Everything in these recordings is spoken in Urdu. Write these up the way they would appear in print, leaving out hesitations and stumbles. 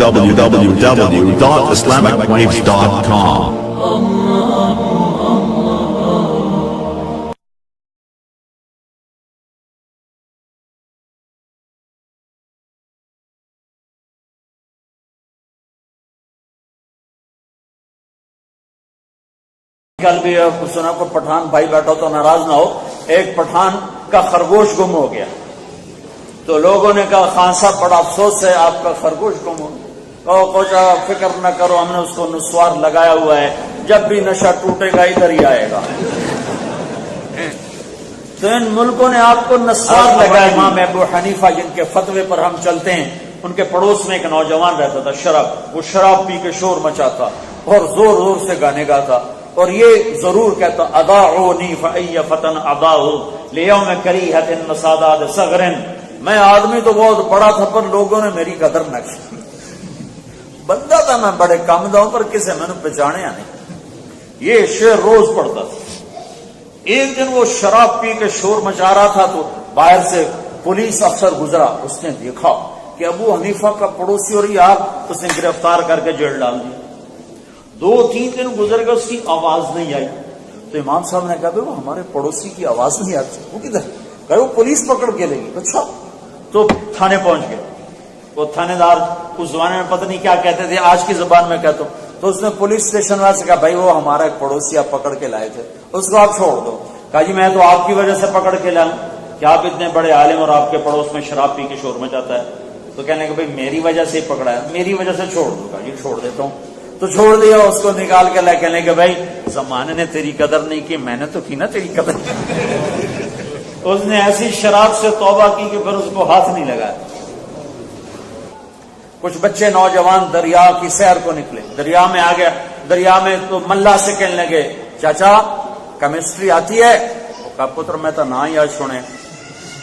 www.islamicwaves.com. کل بھی سنا کو پٹھان بھائی بیٹھا تو ناراض نہ ہو، ایک پٹھان کا خرگوش گم ہو گیا تو لوگوں نے کہا خان صاحب بڑا افسوس ہے آپ کا خرگوش گم ہو گیا۔ کوچا فکر نہ کرو، ہم نے اس کو نسوار لگایا ہوا ہے، جب بھی نشہ ٹوٹے گا ادھر ہی آئے گا۔ تو ان ملکوں نے آپ کو نسوار لگایا۔ امام ابو حنیفہ جن کے فتوے پر ہم چلتے ہیں، ان کے پڑوس میں ایک نوجوان رہتا تھا شراب، وہ شراب پی کے شور مچاتا اور زور زور سے گانے گاتا اور یہ ضرور کہتا اضاعونی فای فتن اضاعوا لیوم کریہۃ وسادات صغر، میں آدمی تو بہت بڑا تھا پر لوگوں نے میری قدر نہ کی، بندہ تھا میں بڑے کم داؤں پر کسے میں نے پہچانیا نہیں۔ یہ شعر روز پڑھتا تھا۔ ایک دن وہ شراب پی کے شور مچا رہا تھا تو باہر سے پولیس افسر گزرا، اس نے دیکھا کہ ابو حنیفہ کا پڑوسی اور یہ آپ، اس نے گرفتار کر کے جیل ڈال دیا۔ 2-3 دن گزر گئے، اس کی آواز نہیں آئی تو امام صاحب نے کہا وہ ہمارے پڑوسی کی آواز نہیں آتی، وہ کدھر؟ کہ وہ پولیس پکڑ کے لے گی۔ اچھا، تو تھانے پہنچ گئے۔ وہ تھانے دار اس زمانے میں پتہ نہیں کیا کہتے تھے، آج کی زبان میں کہتا ہوں، تو اس نے پولیس اسٹیشن والے سے کہا بھائی وہ ہمارا ایک پڑوسی آپ پکڑ کے لائے تھے، اس کو آپ چھوڑ دو۔ کہا جی میں تو آپ کی وجہ سے پکڑ کے لاؤں کہ آپ اتنے بڑے عالم اور آپ کے پڑوس میں شراب پی کے شور مچاتا ہے؟ تو کہنے کہ بھائی میری وجہ سے ہی پکڑا ہے، میری وجہ سے چھوڑ دوں گا، یہ چھوڑ دیتا ہوں۔ تو چھوڑ دیا، اس کو نکال کے لے کہنے کہ بھائی زمانے نے تیری قدر نہیں کی، میں نے تو کی نا تیری قدر۔ اس نے ایسی شراب سے توبہ کی کہ پھر اس کو ہاتھ نہیں لگایا۔ کچھ بچے نوجوان دریا کی سیر کو نکلے، دریا میں آ گیا، دریا میں تو ملا سے کہنے لگے چاچا کیمسٹری آتی ہے؟ وہ کہا پتر میں تو نہ ہی آج سنے۔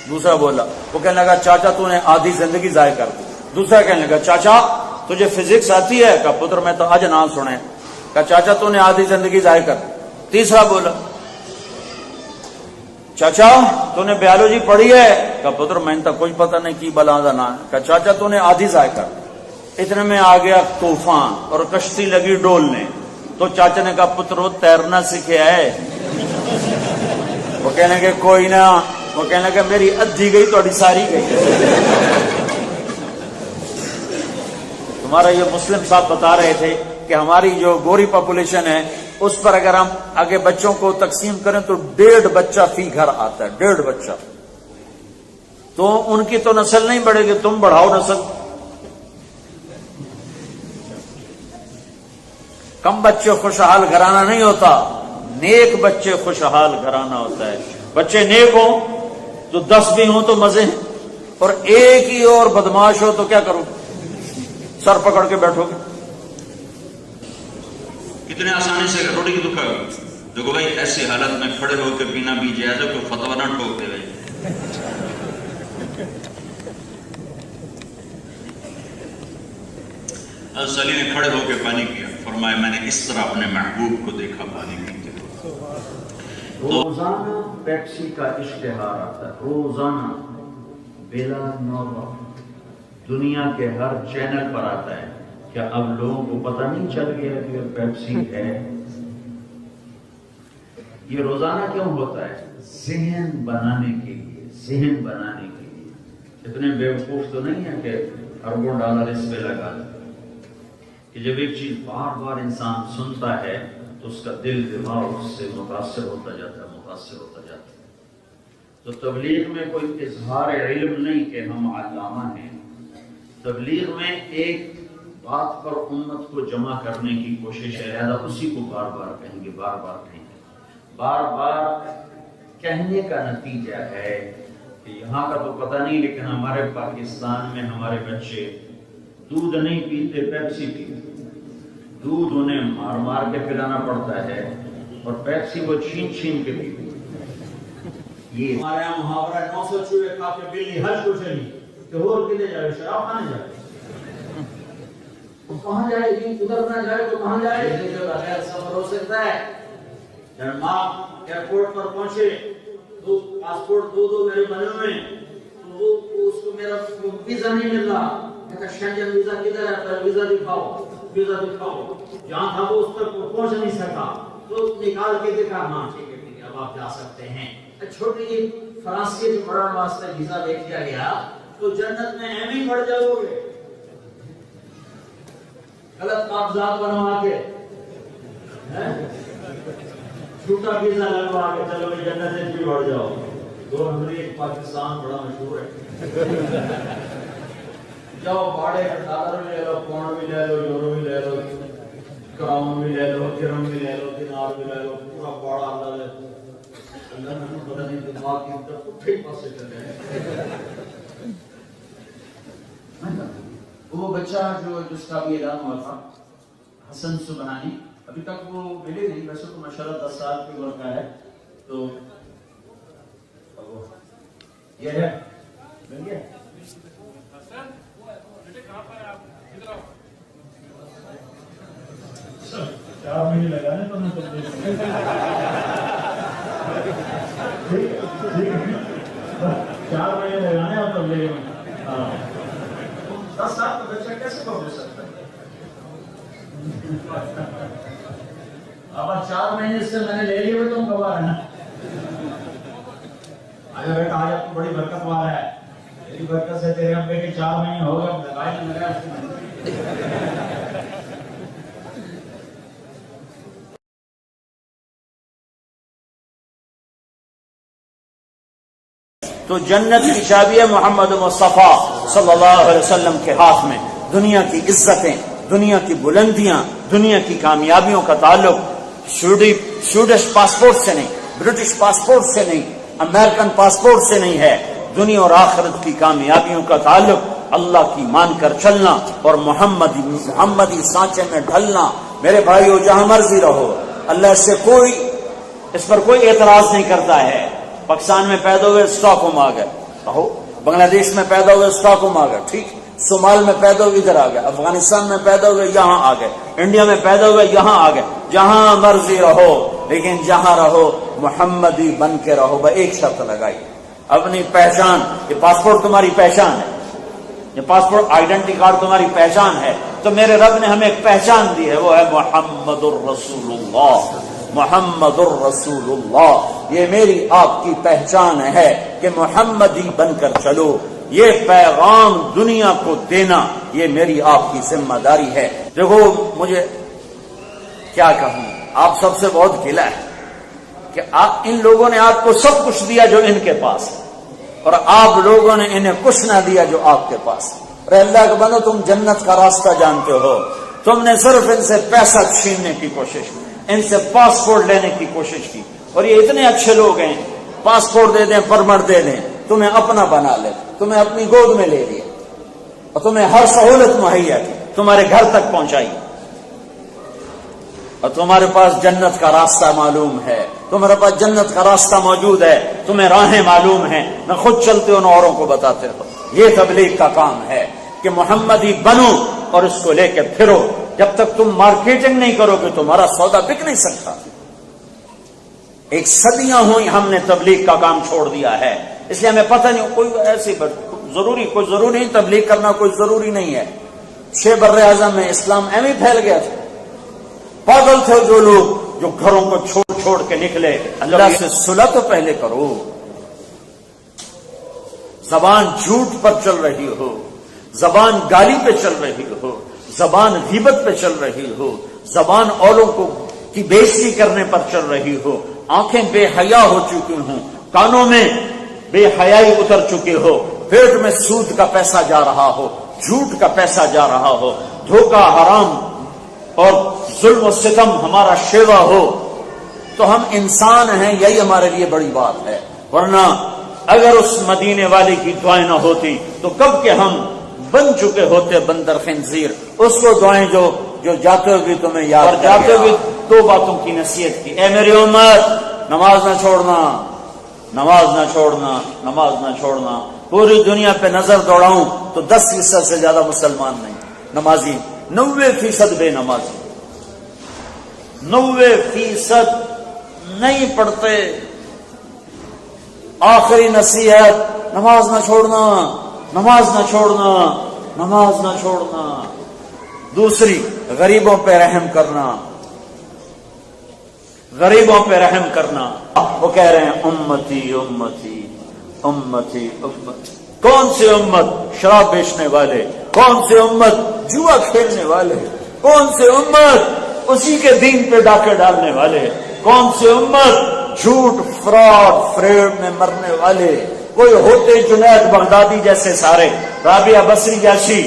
دوسرا بولا، وہ کہنے لگا چاچا تو نے آدھی زندگی ضائع کر دی۔ دوسرا کہنے لگا چاچا تجھے فزکس آتی ہے؟ کہا پتر میں تو آج نہ سنے۔ کہا چاچا تو نے آدھی زندگی ضائع کر دی۔ تیسرا بولا چاچا تو نے بیالوجی پڑھی ہے؟ کہا پتر میں تو کوئی پتہ نہیں کی بلا دا نام۔ کہا چاچا تو نے آدھی ضائع کر دی۔ اتنے میں آ گیا طوفان اور کشتی لگی ڈولنے، تو چاچا نے کہا پتر وہ تیرنا سیکھے ہے؟ وہ کہنے کہ کوئی نہ، وہ کہنے کہ میری ادھی گئی تو ساری گئی۔ ہمارا یہ مسلم صاحب بتا رہے تھے کہ ہماری جو گوری پاپولیشن ہے اس پر اگر ہم آگے بچوں کو تقسیم کریں تو 1.5 بچہ فی گھر آتا ہے، 1.5 بچہ۔ تو ان کی تو نسل نہیں بڑھے گی، تم بڑھاؤ نسل۔ کم بچے خوشحال گھرانہ نہیں ہوتا، نیک بچے خوشحال گھرانہ ہوتا ہے۔ بچے نیک ہوں تو 10 بھی ہوں تو مزے ہیں، اور ایک ہی اور بدماش ہو تو کیا کرو؟ سر پکڑ کے بیٹھو گے۔ کتنے آسانی سے روٹی کی دکھا گا دیکھو بھائی، ایسی حالت میں کھڑے ہو کے پینا بھی جائز ہے، کوئی فتویٰ نہ ٹھوک دے بھائی۔ حضرت علی نے کھڑے ہو کے پانی پیا، فرمایا میں نے اس طرح اپنے محبوب کو دیکھا پانی پیتے ہوئے۔ روزانہ پیپسی کا اشتہار آتا ہے، روزانہ بلا نوبہ دنیا کے ہر چینل پر آتا ہے۔ کیا اب لوگوں کو پتہ نہیں چل گیا کہ پیپسی ہے؟ یہ روزانہ کیوں ہوتا ہے؟ ذہن بنانے کے لیے، ذہن بنانے کے لیے۔ اتنے بیوقوف تو نہیں ہے کہ اربوں ڈالر اس پہ لگا دیں کہ جب ایک چیز بار بار انسان سنتا ہے تو اس کا دل دماغ اس سے متاثر ہوتا جاتا ہے، متاثر ہوتا جاتا ہے۔ تو تبلیغ میں کوئی اظہار علم نہیں کہ ہم علامہ ہیں، تبلیغ میں ایک بات پر امت کو جمع کرنے کی کوشش ہے، لہذا اسی کو بار بار کہیں گے، بار بار کہیں گے۔ بار بار کہنے کا نتیجہ ہے کہ یہاں کا تو پتہ نہیں، لیکن ہمارے پاکستان میں ہمارے بچے دودھ نہیں پیتے، پیپسی پیتے۔ دودھ انہیں مار مار کے پلانا پڑتا ہے اور پیپسی وہ چھین چھین کے پیتے۔ یہ ہمارے یہاں محاورہ 900 چوہے کھا کے بلی حج کو چلی کہ اور کدھر جائے؟ شراب کھانے جائے؟ کہاں جائے گی؟ ادھر نہ جائے تو کہاں جائے؟ جو بغیر سفر ہو سکتا ہے۔ جب ماں ایئرپورٹ پر پہنچے تو پاسپورٹ دو میرے بنے میں، تو اس کو میرا ویزا نہیں مل رہا، شنجن ویزا کدھر ہے؟ ویزا دکھاؤ، ویزا دکھاؤ. جہاں تھا وہ اس تک پہنچ نہیں سکا تو نکال کے دکھا، ہاں ٹھیک ہے اب آپ جا سکتے ہیں. چھوٹی جی فرانس کے پڑھنے واسطے ویزا لے کیا گیا تو جنت میں ایم ہی پڑ جاؤ گے. غلط کاغذات بنوا کے چھوٹا ویزا لگوا کے چلو جنت میں بھی بڑھ جاؤ. 2 نمبر ایک پاکستان بڑا مشہور ہے. جاؤ بھاڑے کا ڈالر بھی لے لو، پاؤنڈ بھی لے لو، یورو بھی لے لو، کراؤن بھی لے لو، درہم بھی لے لو، دینار بھی لے لو، پورا بڑا اللہ نے پتہ نہیں دماغ کی طرف پٹھے پاسے چلے ہیں. وہ بچہ جو جس کا بھی اعلان ہوا تھا حسن سبحانی، ابھی تک وہ ملے نہیں. ویسے تو ماشاءاللہ 10 سال کی عمر کا ہے. تو یہ ہے مل گیا. چار مہینے لگانے تو چار مہینے لگانے اور تب لے 10 سال کا بچہ کیسے ہو سکتا ہے؟ اب 4 مہینے سے میں نے لے لیے ہوئے تم کب آ رہے ہیں؟ آگے بیٹا آج آپ کو بڑی برکت والا ہے. تیری برکت سے تیرے ابے کے 4 مہینے ہو گئے، لگائے نہیں لگایا. تو جنت کی چابی ہے محمد مصطفیٰ صلی اللہ علیہ وسلم کے ہاتھ میں. دنیا کی عزتیں، دنیا کی بلندیاں، دنیا کی کامیابیوں کا تعلق سویڈش پاسپورٹ سے نہیں، برٹش پاسپورٹ سے نہیں، امریکن پاسپورٹ سے نہیں ہے. دنیا اور آخرت کی کامیابیوں کا تعلق اللہ کی مان کر چلنا اور محمدی سانچے میں ڈھلنا. میرے بھائیو جہاں مرضی رہو، اللہ سے اس پر کوئی اعتراض نہیں کرتا ہے. پاکستان میں پیدا ہوئے اسٹاک ہوم آ گئے، رہو. بنگلہ دیش میں پیدا ہوئے اسٹاک ہوم آ گئے، ٹھیک. صومال میں پیدا ہوئے ادھر آ گئے، افغانستان میں پیدا ہوئے یہاں آ گئے، انڈیا میں پیدا ہوئے یہاں آ گئے. جہاں مرضی رہو لیکن جہاں رہو محمدی بن کے رہو. بھائی ایک شرط لگائی، اپنی پہچان. یہ پاسپورٹ تمہاری پہچان ہے، یہ پاسپورٹ آئیڈینٹی کارڈ تمہاری پہچان ہے. تو میرے رب نے ہمیں ایک پہچان دی ہے، وہ ہے محمد الرسول اللہ. محمد الرسول اللہ، یہ میری آپ کی پہچان ہے کہ محمدی بن کر چلو. یہ پیغام دنیا کو دینا یہ میری آپ کی ذمہ داری ہے. دیکھو مجھے کیا کہوں، آپ سب سے بہت گلہ ہے کہ ان لوگوں نے آپ کو سب کچھ دیا جو ان کے پاس ہے، اور آپ لوگوں نے انہیں کچھ نہ دیا جو آپ کے پاس ہے. اور اللہ کے بندو، تم جنت کا راستہ جانتے ہو، تم نے صرف ان سے پیسہ چھیننے کی کوشش کی، ان سے پاسپورٹ لینے کی کوشش کی. اور یہ اتنے اچھے لوگ ہیں، پاسپورٹ دے دیں، پرمٹ دے دیں، تمہیں اپنا بنا لے، تمہیں اپنی گود میں لے لیا اور تمہیں ہر سہولت مہیا کی، تمہارے گھر تک پہنچائی. اور تمہارے پاس جنت کا راستہ معلوم ہے، تمہارے پاس جنت کا راستہ موجود ہے، تمہیں راہیں معلوم ہیں، نہ خود چلتے ہو نہ اوروں کو بتاتے ہو. یہ تبلیغ کا کام ہے کہ محمدی بنو اور اس کو لے کے پھرو. جب تک تم مارکیٹنگ نہیں کرو گے تمہارا سودا بک نہیں سکتا. ایک صدیاں ہوئی ہم نے تبلیغ کا کام چھوڑ دیا ہے، اس لیے ہمیں پتہ نہیں. کوئی ایسی کوئی ضروری نہیں تبلیغ کرنا، کوئی ضروری نہیں ہے. 6 بر اعظم میں اسلام ایویں ہی پھیل گیا تھا. پاگل تھے جو لوگ جو گھروں کو چھوڑ کے نکلے. اللہ سے صلح تو پہلے کرو. زبان جھوٹ پر چل رہی ہو، زبان گالی پہ چل رہی ہو، زبان غیبت پہ چل رہی ہو، زبان اولوں کو کی بے عزتی کرنے پر چل رہی ہو، آنکھیں بے حیا ہو چکی ہوں، کانوں میں بے حیائی اتر چکے ہو، پیٹ میں سود کا پیسہ جا رہا ہو، جھوٹ کا پیسہ جا رہا ہو، دھوکہ حرام اور ظلم و ستم ہمارا شیوا ہو، تو ہم انسان ہیں، یہی ہمارے لیے بڑی بات ہے. ورنہ اگر اس مدینے والی کی دعائیں نہ ہوتی تو کب کے ہم بن چکے ہوتے بندر خنزیر. اس کو دعائیں جو جاتے ہوگی تمہیں یاد، اور جاتے ہوگی 2 باتوں کی نصیحت کی. اے میری امت، نماز نہ چھوڑنا، نماز نہ چھوڑنا، نماز نہ چھوڑنا. پوری دنیا پہ نظر دوڑاؤں تو 10% سے زیادہ مسلمان نہیں نمازی، 90% بے نمازی، 90% نہیں پڑھتے. آخری نصیحت، نماز نہ چھوڑنا، نماز نہ چھوڑنا. نماز نہ چھوڑنا. دوسری غریبوں پہ رحم کرنا، غریبوں پہ رحم کرنا. وہ کہہ رہے ہیں امتی امتی امتی امتی. کون سی امت؟ شراب بیچنے والے. کون سی امت؟ جوا کھیلنے والے. کون سی امت؟ اسی کے دین پہ ڈاکے ڈالنے والے. کون سی امت؟ جھوٹ فراڈ فریب میں مرنے والے. کوئی ہوتے جنید بغدادی جیسے سارے، رابعہ بصری جیسی،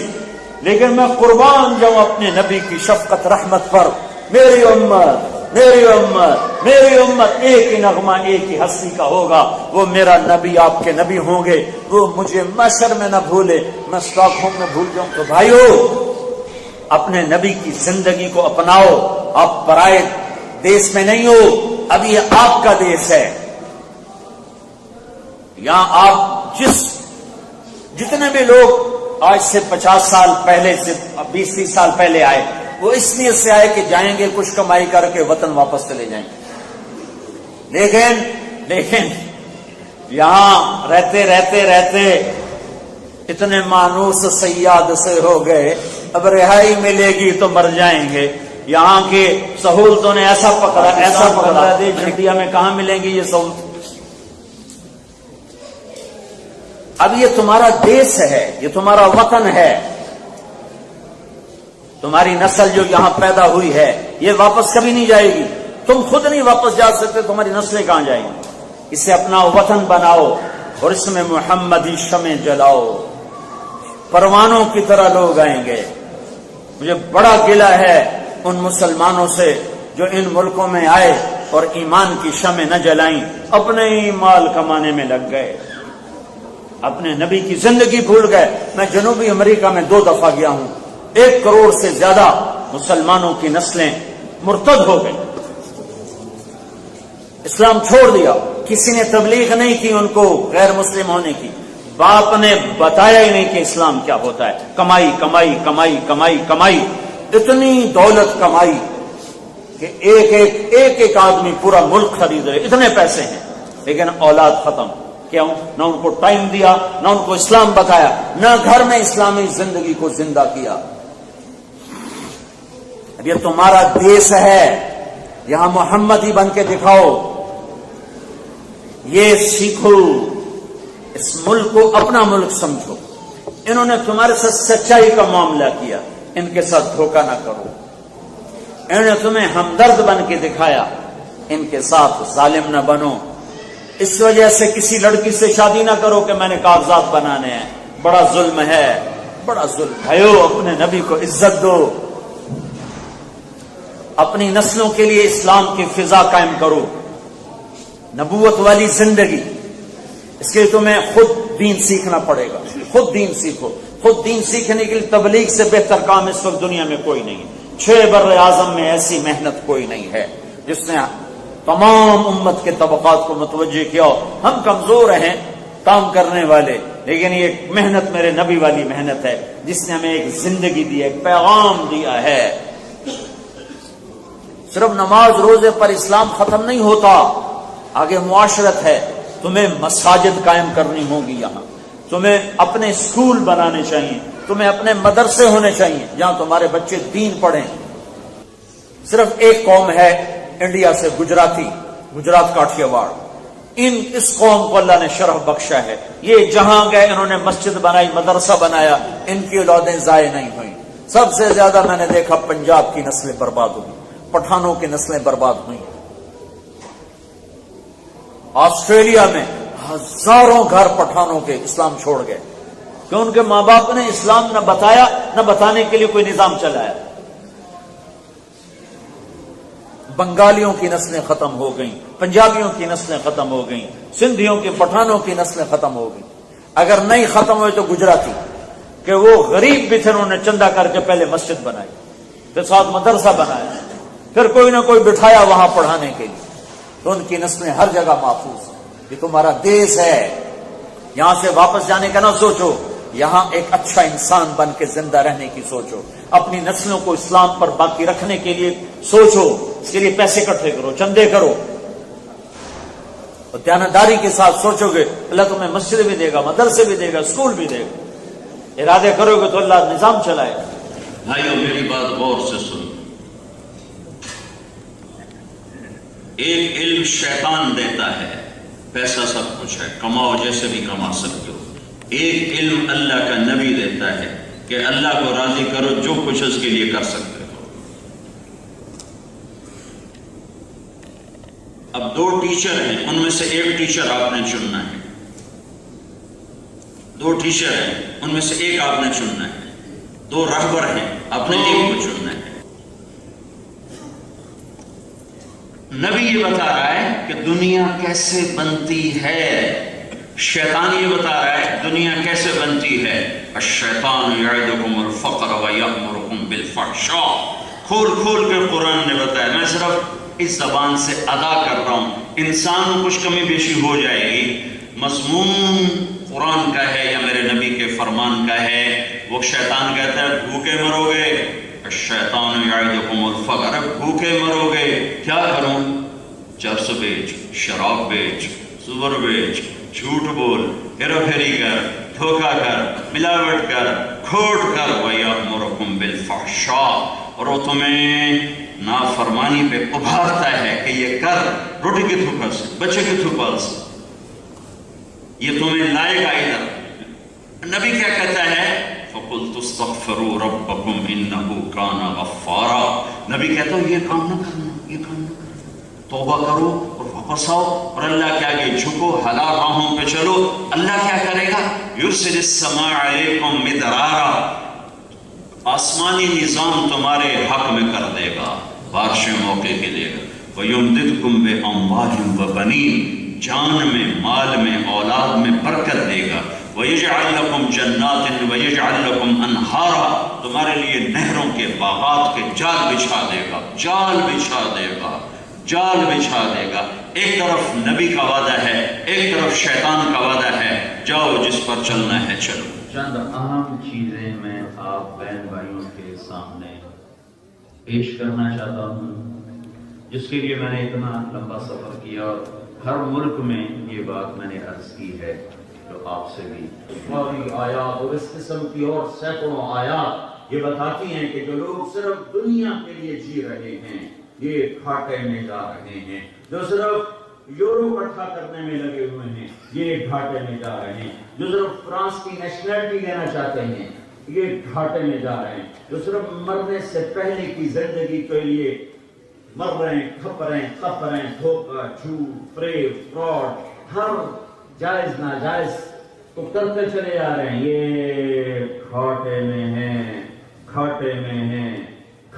لیکن میں قربان جاؤں اپنے نبی کی شفقت رحمت پر. میری امت میری امت میری امت، ایک ہی نغمہ ایک ہی ہستی کا ہوگا، وہ میرا نبی آپ کے نبی ہوں گے. وہ مجھے محشر میں نہ بھولے، میں اسٹاک ہوم میں بھول جاؤں. تو بھائیو، اپنے نبی کی زندگی کو اپناؤ. آپ پرائے دیس میں نہیں ہو، اب یہ آپ کا دیس ہے. یہاں آپ جتنے بھی لوگ آج سے 50 سال پہلے سے 20-30 سال پہلے آئے، وہ اس لیے سے آئے کہ جائیں گے کچھ کمائی کر کے وطن واپس چلے جائیں گے. لیکن یہاں رہتے رہتے رہتے اتنے مانوس سیاد سے ہو گئے، اب رہائی ملے گی تو مر جائیں گے. یہاں کی سہولتوں نے ایسا پکڑا دے، انڈیا میں کہاں ملیں گی یہ سہولت؟ اب یہ تمہارا دیس ہے، یہ تمہارا وطن ہے. تمہاری نسل جو یہاں پیدا ہوئی ہے یہ واپس کبھی نہیں جائے گی. تم خود نہیں واپس جا سکتے، تمہاری نسلیں کہاں جائیں گی؟ اسے اپنا وطن بناؤ اور اس میں محمدی شمع جلاؤ. پروانوں کی طرح لوگ آئیں گے. مجھے بڑا گلہ ہے ان مسلمانوں سے جو ان ملکوں میں آئے اور ایمان کی شمع نہ جلائیں، اپنے ہی مال کمانے میں لگ گئے، اپنے نبی کی زندگی بھول گئے. میں جنوبی امریکہ میں 2 دفعہ گیا ہوں. 1 کروڑ سے زیادہ مسلمانوں کی نسلیں مرتد ہو گئی، اسلام چھوڑ دیا. کسی نے تبلیغ نہیں کی ان کو غیر مسلم ہونے کی. باپ نے بتایا ہی نہیں کہ اسلام کیا ہوتا ہے. کمائی کمائی کمائی کمائی کمائی، اتنی دولت کمائی کہ ایک آدمی پورا ملک خرید رہے. اتنے پیسے ہیں لیکن اولاد ختم. کیوں؟ نہ ان کو ٹائم دیا، نہ ان کو اسلام بتایا، نہ گھر میں اسلامی زندگی کو زندہ کیا. اب یہ تمہارا دیس ہے، یہاں محمد ہی بن کے دکھاؤ. یہ سیکھو، اس ملک کو اپنا ملک سمجھو. انہوں نے تمہارے ساتھ سچائی کا معاملہ کیا، ان کے ساتھ دھوکہ نہ کرو. انہوں نے تمہیں ہمدرد بن کے دکھایا، ان کے ساتھ ظالم نہ بنو. اس وجہ سے کسی لڑکی سے شادی نہ کرو کہ میں نے کاغذات بنانے ہیں. بڑا ظلم ہے، بڑا ظلم. بھائیو، اپنے نبی کو عزت دو، اپنی نسلوں کے لیے اسلام کی فضا قائم کرو، نبوت والی زندگی. اس کے لیے تمہیں خود دین سیکھنا پڑے گا. خود دین سیکھو. خود دین سیکھنے کے لیے تبلیغ سے بہتر کام اس وقت دنیا میں کوئی نہیں. 6 بر اعظم میں ایسی محنت کوئی نہیں ہے جس نے تمام امت کے طبقات کو متوجہ کیا. ہم کمزور ہیں کام کرنے والے، لیکن یہ محنت میرے نبی والی محنت ہے جس نے ہمیں ایک زندگی دی، ایک پیغام دیا ہے. صرف نماز روزے پر اسلام ختم نہیں ہوتا، آگے معاشرت ہے. تمہیں مساجد قائم کرنی ہوگی، یہاں تمہیں اپنے اسکول بنانے چاہیے، تمہیں اپنے مدرسے ہونے چاہیے جہاں تمہارے بچے دین پڑھیں. صرف ایک قوم ہے انڈیا سے، گجرات کاٹھیاواڑ. اس قوم کو اللہ نے شرف بخشا ہے. یہ جہاں گئے انہوں نے مسجد بنائی، مدرسہ بنایا، ان کی اولادیں ضائع نہیں ہوئیں. سب سے زیادہ میں نے دیکھا پنجاب کی نسلیں برباد ہوئی، پٹھانوں کی نسلیں برباد ہوئی. آسٹریلیا میں ہزاروں گھر پٹھانوں کے اسلام چھوڑ گئے کہ ان کے ماں باپ نے اسلام نہ بتایا، نہ بتانے کے لیے کوئی نظام چلایا. بنگالیوں کی نسلیں ختم ہو گئیں، پنجابیوں کی نسلیں ختم ہو گئیں، سندھیوں کے پٹھانوں کی نسلیں ختم ہو گئیں. اگر نہیں ختم ہوئے تو گجراتی کہ وہ غریب بھی تھے، انہوں نے چندہ کر کے پہلے مسجد بنائی، پھر ساتھ مدرسہ بنایا، پھر کوئی نہ کوئی بٹھایا وہاں پڑھانے کے لیے. تو ان کی نسلیں ہر جگہ محفوظ ہیں. یہ تمہارا دیس ہے، یہاں سے واپس جانے کا نہ سوچو. یہاں ایک اچھا انسان بن کے زندہ رہنے کی سوچو. اپنی نسلوں کو اسلام پر باقی رکھنے کے لیے سوچو. اس کے لیے پیسے اکٹھے کرو، چندے کرو، اور دیانتداری کے ساتھ سوچو گے اللہ تمہیں مسجد بھی دے گا، مدرسے بھی دے گا، اسکول بھی دے گا. ارادے کرو گے تو اللہ نظام چلائے گا۔ بھائیو میری بات غور سے سن، ایک علم شیطان دیتا ہے، پیسہ سب کچھ ہے، کماؤ جیسے بھی کما سکتے ہو۔ ایک علم اللہ کا نبی دیتا ہے کہ اللہ کو راضی کرو، جو کچھ اس کے لیے کر سکتے ہو۔ اب دو ٹیچر ہیں، ان میں سے ایک ٹیچر آپ نے چننا ہے، دو ٹیچر ہیں ان میں سے ایک آپ نے چننا ہے، دو رہبر ہیں آپ نے ایک کو چننا ہے۔ نبی یہ بتا رہا ہے کہ دنیا کیسے بنتی ہے، شیطان یہ بتا رہا ہے دنیا کیسے بنتی ہے۔ الشیطان یعدکم الفقر ویأمرکم بالفحشاء، کھول کھول کے قرآن نے بتایا۔ میں صرف اس زبان سے ادا کر رہا ہوں، انسان کو کچھ کمی بیشی ہو جائے گی، مضمون قرآن کا ہے یا میرے نبی کے فرمان کا ہے۔ وہ شیطان کہتا ہے بھوکے مرو گے، الشیطان یعدکم الفقر، بھوکے مرو گے، کیا کروں؟ چرس بیچ، شراب بیچ، سور بیچ، جھوٹ بول، ہیرا پھیری کر، دھوکہ کر، ملاوٹ کر، کھوٹ کر، وَيَأْمُرُكُمْ بِالْفَحْشَاءِ، اور وہ تمہیں نافرمانی پہ ابھارتا ہے کہ یہ کر، روٹی کی تھوکا سے، بچے کی تھوپال سے، یہ تمہیں لائے گا ادھر۔ نبی کیا کہتا ہے؟ فَقُلْتُ اسْتَغْفِرُوا رَبَّكُمْ إِنَّهُ كَانَ غَفَّارًا، نبی کہتا ہے یہ کام نہ کرنا، یہ کام نہ کرنا، توبہ کرو اور واپس آؤ اور اللہ کے آگے جھکو، حلال راہوں پہ چلو۔ اللہ کیا کرے گا؟ یرسل السماء علیکم مدرارا، آسمانی نظام تمہارے حق میں کر دے گا، بارشیں موقع کے دے گا۔ وَيُمْدِدْكُمْ بِأَمْوَالٍ وَبَنِينَ، جان میں، مال میں، اولاد میں برکت دے گا۔ وَيَجْعَلْ لَكُمْ جَنَّاتٍ وَيَجْعَلْ لَكُمْ أَنْهَارًا، تمہارے لیے نہروں کے، باغات کے جال بچھا دے گا، جال بچھا دے گا، جال بچھا دے گا۔ ایک طرف نبی کا وعدہ ہے، ایک طرف شیطان کا وعدہ ہے، جاؤ جس پر چلنا ہے چلو۔ چند اہم چیزیں میں آپ بہن بھائیوں کے سامنے پیش کرنا چاہتا ہوں، جس کے لیے میں نے اتنا لمبا سفر کیا اور ہر ملک میں یہ بات میں نے عرض کی ہے، جو آپ سے بھی ساری آیات اور اس قسم کی اور سینکڑوں آیات یہ بتاتی ہیں کہ جو لوگ صرف دنیا کے لیے جی رہے ہیں یہ گھاٹے میں جا رہے ہیں، جو صرف یورو اکٹھا کرنے میں لگے ہوئے ہیں یہ گھاٹے میں جا رہے ہیں، جو صرف فرانس کی نیشنلٹی لینا چاہتے ہیں یہ گھاٹے میں جا رہے ہیں، جو صرف مرنے سے پہلے کی زندگی کے لیے مر رہے ہیں، کھپ رہے ہیں، کھپ رہے ہیں، دھوکہ، جھوٹ، فریب، فراڈ، ہر جائز ناجائز کو کرتے چلے آ رہے ہیں، یہ گھاٹے میں ہیں، گھاٹے میں ہیں،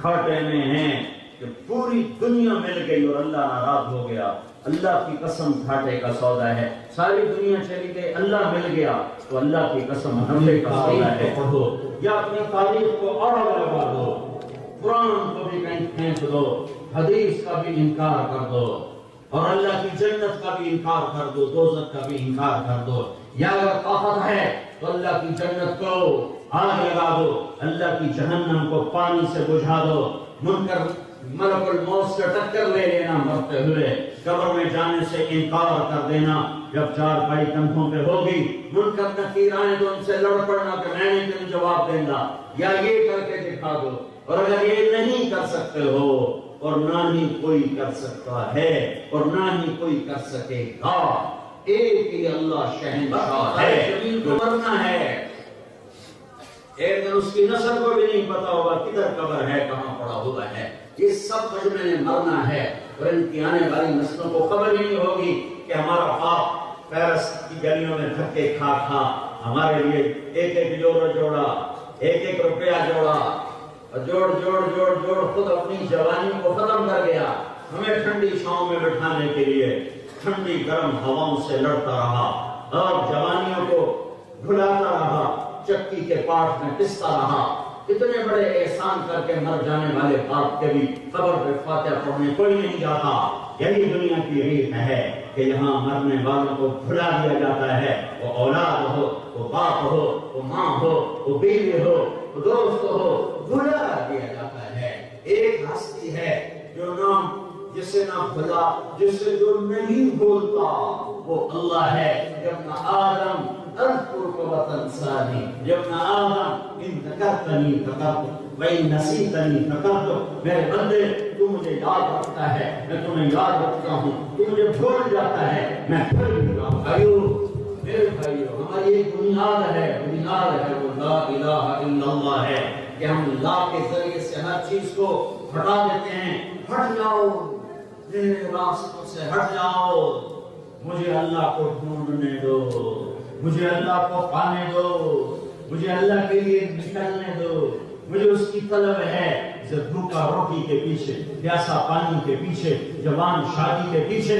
گھاٹے میں ہیں کہ پوری دنیا مل گئی اور اللہ ناراض ہو گیا۔ اللہ کی قسم گھاٹے کا سودا ہے، ساری دنیا چلی گئی، اللہ مل گیا تو اللہ کی قسم گھاٹے کا سودا ہے۔ یا اپنی تاریخ کو اور لگا دو، قرآن کو بھی کہیں پھینک دو، حدیث کا بھی انکار کر دو، اور اللہ کی جنت کا بھی انکار کر دو، دوزخ کا بھی انکار کر دو۔ یا اگر طاقت ہے تو اللہ کی جنت کو آگ لگا دو، اللہ کی جہنم کو پانی سے بجھا دو، منکر ملک الموت سے ٹکر لے لینا مرتے ہوئے، قبر میں جانے سے انکار کر دینا، جب چار پائی کندھوں پہ ہوگی منکر نکیر آئیں تو ان سے لڑ پڑنا کہ میں نے تمہیں جواب دینا، یا یہ کر کے دکھا دو۔ اور اگر یہ نہیں کر سکتے ہو اور نہ ہی کوئی کر سکتا ہے اور نہ ہی کوئی کر سکے گا، ایک ہی اللہ شہنشاہ ہے جو مرنا ہے، ایک دن اس کی نسل کو بھی نہیں پتا ہوگا کدھر قبر ہے، کہاں پڑا ہوا ہے، یہ سب مجمع نے مرنا ہے، اور ان کی آنے والی نسلوں کو خبر ہی نہیں ہوگی کہ ہمارا باپ پیرس کی گلیوں میں دھکے کھا کھا ہمارے لیے ایک ایک یورو جوڑا، ایک ایک روپیہ جوڑا، اور جوڑ جوڑ جوڑ جوڑ خود اپنی جوانی کو ختم کر گیا، ہمیں ٹھنڈی چھاؤں میں بٹھانے کے لیے ٹھنڈی گرم ہواؤں سے لڑتا رہا اور جوانیوں کو بھلاتا رہا، چکی کے پاٹ میں پستا رہا۔ اتنے بڑے احسان کر کے مر جانے والے باپ کے بھی قبر پہ فاتحہ پڑھنے کوئی نہیں جاتا۔ یہی دنیا کی ریت ہے کہ یہاں مرنے والوں کو بھلا دیا جاتا ہے، وہ اولاد ہو، وہ باپ ہو، وہ ماں ہو، وہ بیوی ہو، وہ دوست ہو، بھلا دیا جاتا ہے۔ ایک ہستی ہے جو نام جسے نہ بھلا، جسے جو نہیں بھولتا، وہ اللہ ہے۔ جب نہ آدم اذکرک وتنسانی، یا ابن آدم ان ذکرتنی ذکرتک وان نسیتنی ذکرتک، میرے بندے تو مجھے یاد رکھتا ہے میں تمہیں یاد رکھتا ہوں، تو مجھے بھول جاتا ہے میں بھول بھی جاؤں۔ بھائیو میرے بھائیو، ہماری ایک بنیاد ہے وہ لا الہ الا اللہ ہے کہ ہم لا کے ذریعے سے ہر چیز کو ہٹا دیتے ہیں۔ ہٹ جاؤ میرے راستوں سے، ہٹ جاؤ، مجھے اللہ کو ڈھونڈنے دو، مجھے اللہ کو پانے دو، مجھے اللہ کے لیے نکلنے دو، مجھے اس کی طلب ہے۔ بھوکا روٹی کے پیچھے، پیاسا پانی کے پیچھے، جوان شادی کے پیچھے،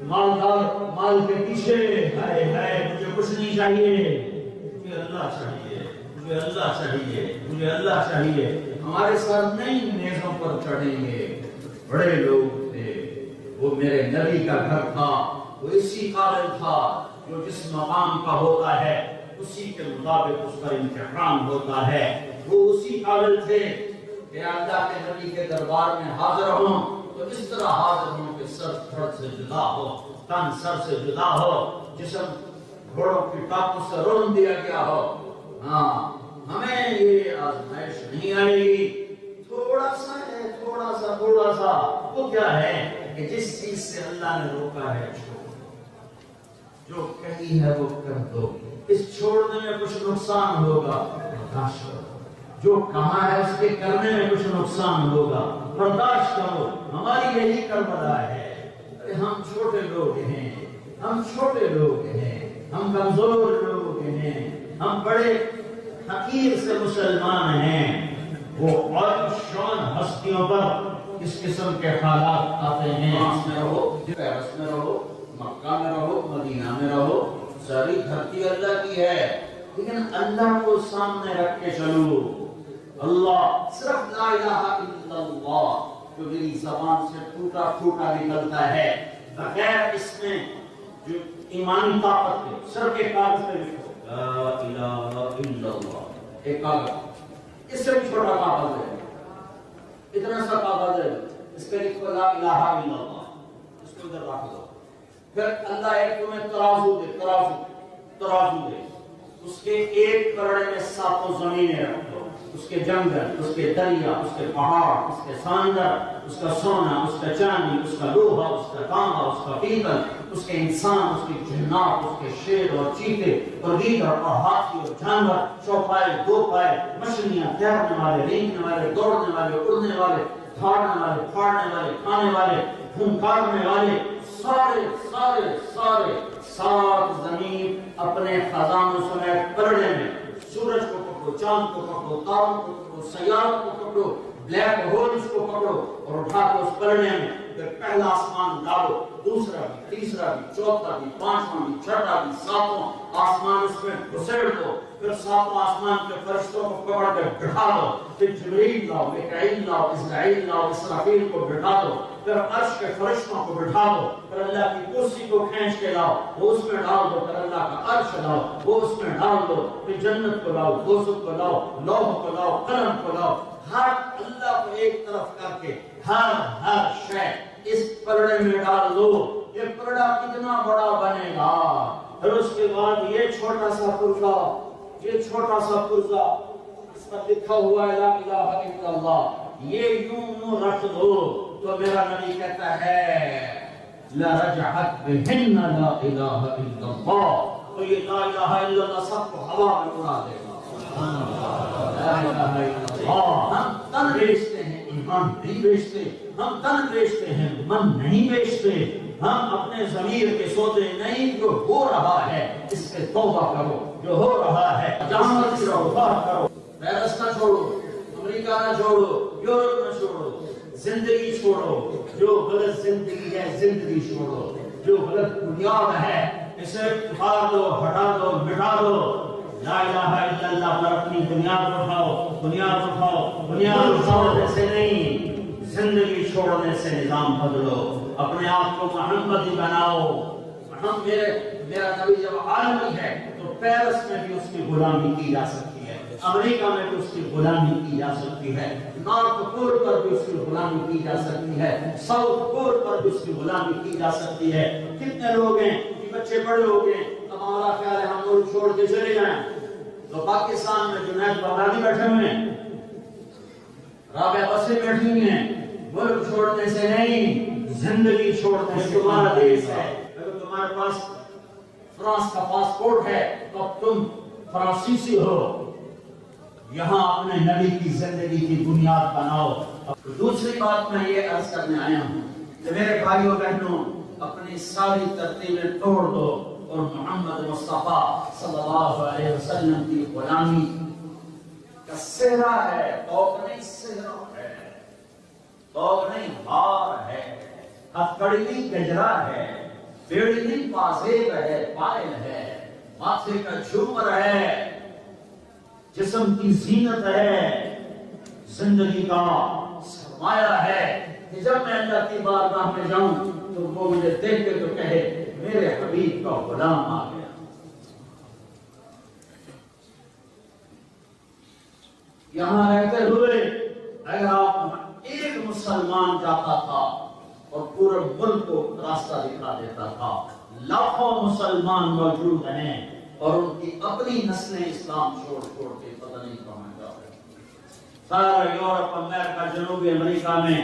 مالدار مال کے پیچھے، ہائے ہائے مجھے کچھ نہیں چاہیے، مجھے اللہ چاہیے، مجھے اللہ چاہیے، مجھے اللہ چاہیے۔ ہمارے ساتھ نئی میزوں پر چڑھیں گے، بڑے لوگ تھے، وہ میرے نبی کا گھر تھا، وہ اسی قابل تھا جو جس مقام کا ہوتا ہے اسی کے مطابق اس پر امتحان ہوتا ہے۔ وہ اسی قابل تھے کہ اللہ کے نبی کے دربار میں حاضر ہوں تو اس طرح حاضر ہوں کہ سر تھڑ سے جدا ہو، تن سر سے جدا ہو، جسم گھوڑوں کی ٹاپوں سے رون دیا گیا ہو۔ ہاں ہمیں یہ آزمائش نہیں آئے گی، تھوڑا سا ہے، تھوڑا سا وہ کیا ہے کہ جس چیز سے اللہ نے روکا ہے جو کہی ہے وہ کر دو، اس چھوڑنے میں کچھ نقصان ہوگا برداشت کرو، جو کہا ہے اس کے کرنے میں کچھ نقصان ہوگا برداشت کرو۔ ہماری یہی کربلا ہے، ہم چھوٹے لوگ ہیں، ہم چھوٹے لوگ ہیں، ہم کمزور لوگ ہیں، ہم بڑے حقیر سے مسلمان ہیں۔ وہ اور شان ہستیوں پر اس قسم کے حالات آتے ہیں۔ فرانس میں رہو، پیرس میں رہو، مکہ میں رہو، مدینہ میں رہو، ساری دھرتی اللہ کی ہے، لیکن اللہ کو سامنے رکھ کے چلو۔ اللہ صرف لا الہ الا اللہ جو میری زبان سے ٹوٹا ٹوٹا نکلتا ہے، بغیر اس میں جو ایمانی طاقت ہے، صرف ایک کاغذ پہ لکھو لا الہ الا اللہ، ایک کاغذ، اس سے بھی چھوٹا کاغذ ہے، اتنا سا کاغذ ہے، اس پہ لکھو لا الہ الا اللہ، اس کو ادھر رکھ دو۔ پھر اللہ ایک تمہیں ترازو دے، اس کے ایک کرڑے میں 7 زمینیں رکھ دو، اس کے جنگل، اس کے دریا، اس کے پہاڑ، اس کے سمندر، اس کا سونا، اس کا چاندی، اس کا لوہا، اس کا تانبا، اس کا پیتل، اس کے انسان، اس کے جنات، اس کے شیر اور چیتے اور گیدڑ اور ہاتھی اور جانور، چوپائے، دو پائے، مچھلیاں، تیرنے والے، رینگنے والے، دوڑنے والے، اڑنے والے، دھاڑنے والے، پھاڑنے والے، کھانے والے، پھنکارنے والے، سارے 7 زمین اپنے خزانوں سمیت پلڑے میں، سورج کو پکڑو، چاند کو پکڑو، تاروں کو پکڑو، سیاروں کو پکڑو، بلیک ہولز کو پکڑو اور اٹھا کے اس پلڑے میں، پھر پہلا آسمان ڈالو، دوسرا بھی، تیسرا بھی، چوتھا بھی، پانچواں بھی، چھٹا بھی، 7واں آسمان اس میں گھسیڑ دو، پھر 7واں آسمان کے فرشتوں کو پکڑ کے بٹھا دو، پھر جبریل لاؤ، میکائیل لاؤ، اسرائیل لاؤ، اسرافیل کو بٹھا دو، پھر عرش کے فرشتوں کو بٹھا دو، پھر اللہ کی کرسی کو کھینچ کے لاؤ، وہ اس میں ڈال دو، پھر اللہ کا عرش لاؤ، وہ اس میں ڈال دو، پھر جنت کو لاؤ، دوزخ کو لاؤ، لوح کو لاؤ، قلم کو لاؤ، ہر اللہ کو ایک طرف کر کے ہر شے اس پلڑے میں ڈال دو۔ یہ پلڑا کتنا بڑا بنے گا، پھر اس کے بعد یہ چھوٹا سا پرزا اس پر لکھا ہوا ہے لا الہ الا اللہ، یہ یوں رکھ دو تو میرا نبی کہتا ہے لرجعت بہن لا الہ الا اللہ، تو یہ لا الہ الا اللہ سب کو ہوا میں اڑا دے گا۔ ہم تن بیچتے ہیں، ایمان نہیں بیچتے، ہم تن بیچتے ہیں، من نہیں بیچتے، ہم اپنے ضمیر کے سودے نہیں، جو ہو رہا ہے اس پہ توبہ کرو، جو ہو رہا ہے جہاں سے توبہ کرو، پیرس نہ چھوڑو، امریکہ نہ چھوڑو، یورپ نہ چھوڑو، زندگی چھوڑو، جو غلط زندگی ہے زندگی چھوڑو، جو غلط بنیاد ہے اسے اتار دو، ہٹا دو، مٹا دو، لا الہ الا اللہ پر اپنی بنیاد اٹھاؤ، بنیاد اٹھانے سے نہیں، زندگی چھوڑنے سے نظام بدلو، اپنے آپ کو محمدی بناؤ۔ میرا نبی جب عالمی ہے تو پیرس میں بھی اس کی غلامی کی جا سکتی ہے، امریکہ میں بھی اس کی غلامی کی جا سکتی ہے، نارتھ پول پر بھی اس کی غلامی کی جا سکتی ہے، ساؤتھ پول پر بھی اس کی غلامی کی جا سکتی ہے۔ کتنے لوگ ہیں، بچے بڑے ہو گئے، اب ہمارا خیال ہے ہم ملک چھوڑ کے چلے جائیں، تو پاکستان میں جنید بغدادی بیٹھے ہوئے ہیں، رابعہ بصری بیٹھی ہوئی ہیں، ملک چھوڑنے سے نہیں زندگی چھوڑنے سے تمہارا دیش ہے۔ اگر تمہارے پاس فرانس کا پاسپورٹ ہے تو تم فرانسیسی ہو، یہاں اپنے نبی کی زندگی کی بنیاد بناؤ۔ دوسری بات میں یہ عرض کرنے آیا ہوں کہ میرے بھائیوں بہنوں، اپنی ساری ترتیبیں توڑ دو اور محمد مصطفیٰ صلی اللہ علیہ وسلم کی غلامی کا صحرا ہے، توق نہیں صحرا ہے، توق نہیں ہار ہے، ہتھکڑی نہیں گجرا ہے، بیڑی نہیں پازیب ہے، پائل ہے، ماتھے کا جھومر ہے، جسم کی زینت ہے، زندگی کا سرمایہ ہے کہ جب میں اللہ کی بارگاہ میں جاؤں تو وہ مجھے دیکھ کے تو کہے میرے حبیب کا غلام آ گیا۔ یہاں رہتے ہوئے اگر آپ ایک مسلمان جاتا تھا اور پورے ملک کو راستہ دکھا دیتا تھا، لاکھوں مسلمان موجود ہیں اور ان کی اپنی نسلیں اسلام چھوڑ کے پتہ نہیں کہاں جا رہے۔ سارا یورپ، امریکہ، جنوبی امریکہ میں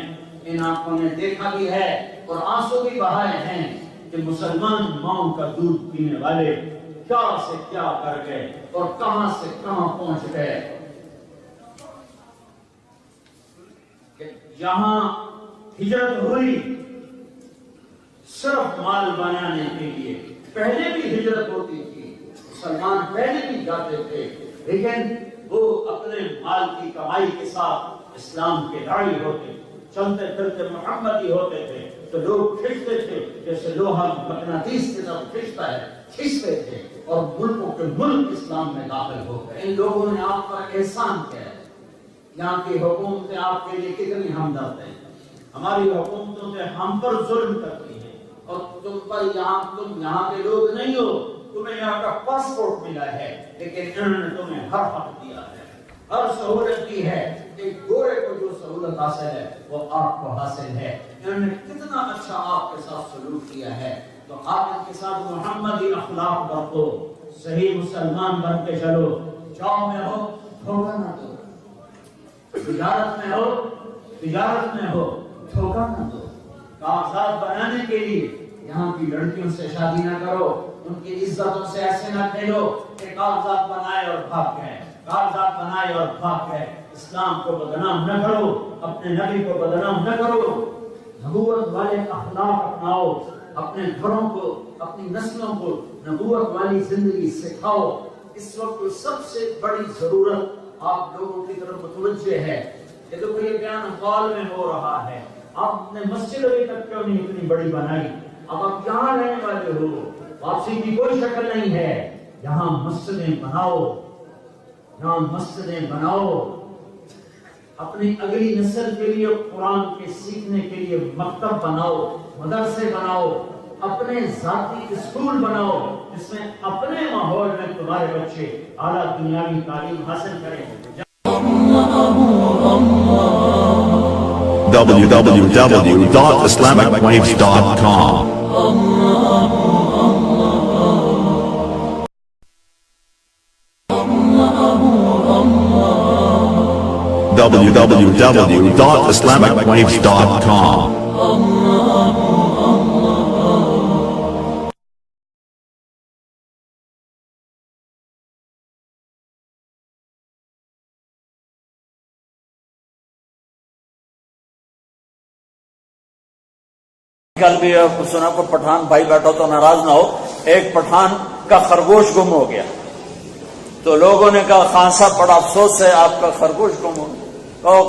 ان آنکھوں نے دیکھا بھی ہے اور آنسو بھی بہائے ہیں کہ مسلمان ماؤں کا دودھ پینے والے کیا سے کیا کر گئے اور کہاں سے کہاں پہنچ گئے۔ یہاں ہجرت ہوئی صرف مال بنانے کے لیے، پہلے بھی ہجرت ہوتی تھی، مسلمان پہلے بھی جاتے تھے، لیکن وہ اپنے مال کی کمائی کے ساتھ اسلام کے داعی ہوتے، چلتے پھرتے محمدی ہوتے تھے تو لوگ کھینچتے تھے جیسے لوہا مقناطیس کی طرف کھینچتا ہے، کھینچتے تھے اور ملکوں کے ملک اسلام میں داخل ہو گئے۔ ان لوگوں نے آپ پر احسان کیا ہے، یہاں کی حکومتیں آپ کے لیے کتنی ہمدرد ہیں، ہماری حکومتوں سے ہم پر ظلم کرتی ہیں اور تم یہاں کے لوگ نہیں ہو، تمہیں یہاں کا پاسپورٹ ملا ہے لیکن انہوں نے تمہیں ہر حق دیا ہے، ہر سہولت دی ہے۔ ایک گورے کو جو سہولت حاصل ہے وہ آپ کو حاصل ہے۔ انہوں نے کتنا اچھا آپ کے ساتھ سلوک کیا ہے، تو آپ ان کے ساتھ محمدی اخلاق برتو، صحیح مسلمان بن کے چلو۔ جاب میں ہو دھوکہ نہ دو، تجارت میں ہو دھوکہ نہ دو، کاغذات بنانے کے لیے یہاں کی لڑکیوں سے شادی نہ کرو، ان کی عزتوں سے ایسے نہ کھیلو کہ کاغذات بنائے اور بھاگ گئے، اسلام کو بدنام نہ کرو، اپنے نبی کو بدنام نہ کرو، نبوت والے اخلاق اپناؤ، اپنے گھروں کو، اپنی نسلوں کو نبوت والی زندگی سکھاؤ۔ اس وقت سب سے بڑی ضرورت آپ لوگوں کی طرف متوجہ ہے کہ تو یہ بیان ہال میں ہو رہا ہے، آپ نے مسجد ابھی تک کیوں نہیں اتنی بڑی بنائی؟ اب آپ یہاں رہنے والے ہو، واپسی کی کوئی شکل نہیں ہے، یہاں مسجدیں بناؤ، اپنی اگلی نسل کے لیے قرآن کے سیکھنے کے لیے مکتب بناؤ، مدرسے بناؤ، اپنے ذاتی اسکول بناؤ جس میں اپنے ماحول میں تمہارے بچے اعلیٰ دنیاوی تعلیم حاصل کریں۔ www.islamicwaves.com www.islamicwaves.com کل بھی سنا کو پٹھان بھائی بیٹھا تو ناراض نہ ہو، ایک پٹھان کا خرگوش گم ہو گیا تو لوگوں نے کہا خان صاحب بڑا افسوس ہے آپ کا خرگوش گم ہو گیا۔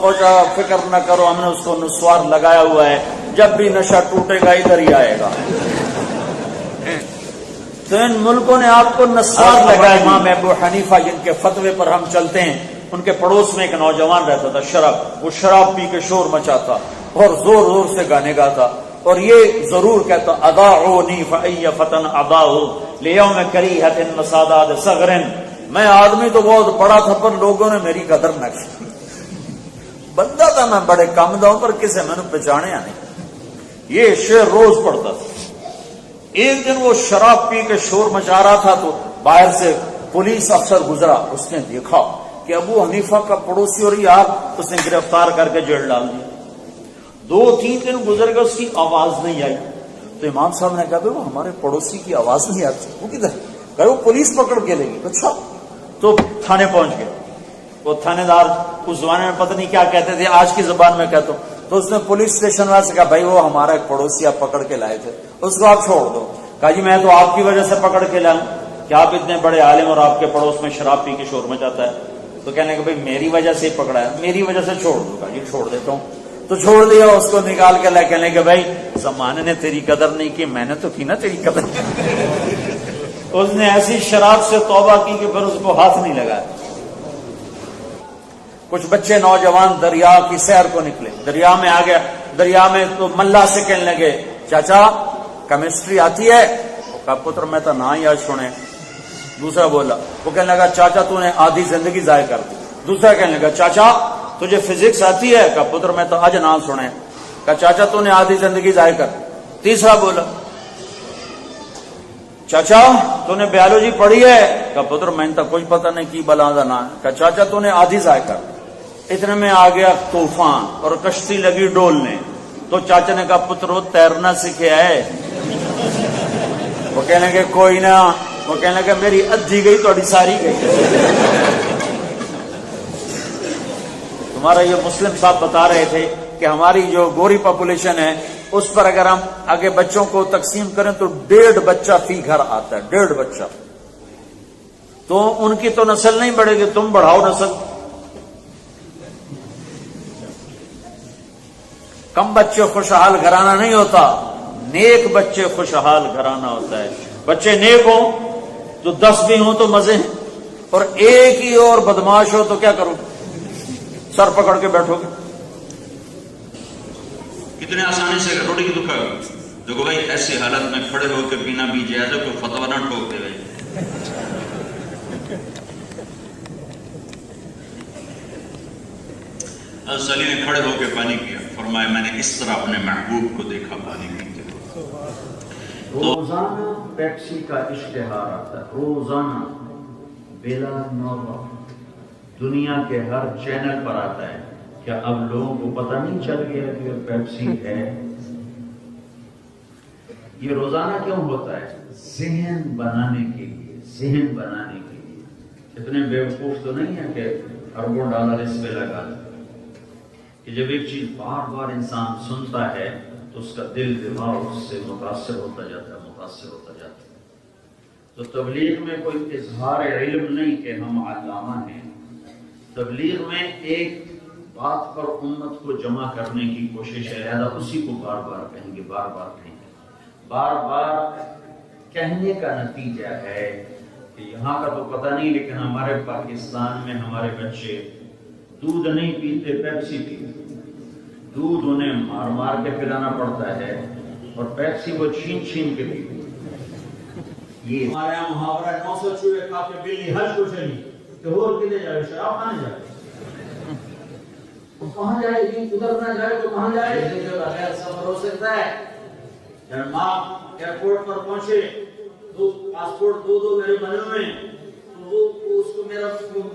کچھ فکر نہ کرو، ہم نے اس کو نسوار لگایا ہوا ہے، جب بھی نشہ ٹوٹے گا ادھر ہی آئے گا۔ تو ان ملکوں نے آپ کو نسوار لگایا۔ امام ابو حنیفہ جن کے فتوے پر ہم چلتے ہیں، ان کے پڑوس میں ایک نوجوان رہتا تھا، وہ شراب پی کے شور مچاتا اور زور زور سے گانے گاتا اور یہ ضرور کہتا اضاعونی فای فتن اضاؤ لیوم کریہۃ مسادات صغر، میں آدمی تو بہت بڑا تھا پر لوگوں نے میری قدر نہ کی، بندہ تھا میں بڑے کم دا پر کسے میں نے پہچانے نہیں۔ یہ شعر روز پڑھتا تھا، ایک دن وہ شراب پی کے شور مچا رہا تھا تو باہر سے پولیس افسر گزرا، اس نے دیکھا کہ ابو حنیفہ کا پڑوسی اور یار، اس نے گرفتار کر کے جیل ڈال دیا۔ 2-3 دن گزر گئے، اس کی آواز نہیں آئی تو امام صاحب نے کہا وہ ہمارے پڑوسی کی آواز نہیں آتی، وہ کدھر؟ کہ وہ پولیس پکڑ کے لے گی۔ اچھا، تو تھانے پہنچ گئے۔ وہ تھانے دار اس زمانے میں پتہ نہیں کیا کہتے تھے، آج کی زبان میں کہتا ہوں، تو اس نے پولیس اسٹیشن والے سے کہا بھائی وہ ہمارا ایک پڑوسی آپ پکڑ کے لائے تھے، اس کو آپ چھوڑ دو۔ کہا جی میں تو آپ کی وجہ سے پکڑ کے لاؤں کہ آپ اتنے بڑے عالم اور آپ کے پڑوس میں شراب پی کے شور مچاتا ہے؟ تو کہنے کہ بھائی میری وجہ سے ہی پکڑا ہے، میری وجہ سے چھوڑ دوں گا۔ جی چھوڑ دیتا ہوں۔ تو چھوڑ دیا، اس کو نکال کے لائے، کہنے کہ بھائی زمانے نے تیری قدر نہیں کی، میں نے تو کی نا تیری قدر۔ اس نے ایسی شراب سے توبہ کی کہ پھر اس کو ہاتھ نہیں لگایا۔ کچھ بچے نوجوان دریا کی سیر کو نکلے، دریا میں آ گیا، دریا میں تو ملا سے کہنے لگے چاچا کیمسٹری آتی ہے؟ وہ کہا پتر میں تو نہ ہی آج سنے۔ دوسرا بولا، وہ کہنے لگا چاچا تو نے آدھی زندگی ضائع کر دی۔ دوسرا کہنے لگا چاچا تجھے فزکس آتی ہے؟ کہا پتر میں تو آج نہ سنے۔ کہا چاچا تو نے آدھی زندگی ضائع کر دی۔ تیسرا بولا چاچا تو نے بیالوجی پڑھی ہے؟ کہا پتر میں تو کچھ پتہ نہیں کی بلا دا نا ہے۔ کہا چاچا تو نے آدھی ضائع کر دی۔ اتنے میں آ گیا طوفان اور کشتی لگی ڈولنے، تو چاچا نے کہا پتر وہ تیرنا سیکھے ہے؟ وہ کہنے لگے کوئی نہ، وہ کہنے لگے میری ادھی گئی تو ساری گئی۔ تمہارا یہ مسلم صاحب بتا رہے تھے کہ ہماری جو گوری پاپولیشن ہے اس پر اگر ہم آگے بچوں کو تقسیم کریں تو 1.5 بچہ فی گھر آتا ہے، 1.5 بچہ۔ تو ان کی تو نسل نہیں بڑھے گی، تم بڑھاؤ نسل۔ کم بچے خوشحال گھرانہ نہیں ہوتا، نیک بچے خوشحال گھرانہ ہوتا ہے۔ بچے نیک ہوں تو 10 بھی ہوں تو مزے ہیں، اور ایک ہی اور بدماش ہو تو کیا کرو، سر پکڑ کے بیٹھو گے۔ کتنے آسانی سے روٹی کی دکھا دیکھو بھائی، ایسی حالت میں کھڑے ہو کے پینا بھی جائز ہے، کوئی فتوا نہ ٹھوک دے بھائی۔ حضرت علی نے کھڑے ہو کے پانی پیا، فرمایا میں نے اس طرح اپنے محبوب کو دیکھا پانی پیتے ہوئے۔ روزانہ پیپسی کا اشتہار آتا ہے، روزانہ بلا نوبہ دنیا کے ہر چینل پر آتا ہے۔ کیا اب لوگوں کو پتہ نہیں چل گیا کہ پیپسی ہے؟ یہ روزانہ کیوں ہوتا ہے؟ ذہن بنانے کے لیے، ذہن بنانے کے لیے۔ اتنے بیوقوف تو نہیں ہے کہ اربوں ڈالر اس پہ لگا دیں کہ جب ایک چیز بار بار انسان سنتا ہے تو اس کا دل دماغ اس سے متاثر ہوتا جاتا ہے، متاثر ہوتا جاتا ہے۔ تو تبلیغ میں کوئی اظہار علم نہیں کہ ہم علامہ ہیں، تبلیغ میں ایک بات پر امت کو جمع کرنے کی کوشش ہے، لہذا اسی کو بار بار کہیں گے، بار بار کہیں گے۔ بار بار کہنے کا نتیجہ ہے کہ یہاں کا تو پتہ نہیں، لیکن ہمارے پاکستان میں ہمارے بچے دودھ نہیں پیتے، پیپسی پیتے۔ دودھ انہیں مار مار کے پلانا پڑتا ہے اور پیپسی وہ چھین چھین کے پیتے۔ یہ ہمارے یہاں محاورہ 900 چوہے کھا کے بلی حج کو چلی تو اور کدھر جائے؟ شراب کھانے جائے؟ کہاں جائے گی؟ ادھر نہ جائے تو کہاں جائے؟ جو بغیر سفر ہو سکتا ہے۔ جب ماں ایئرپورٹ پر پہنچے تو پاسپورٹ دو میرے بنے ہوئے، تو وہ اس کو میرا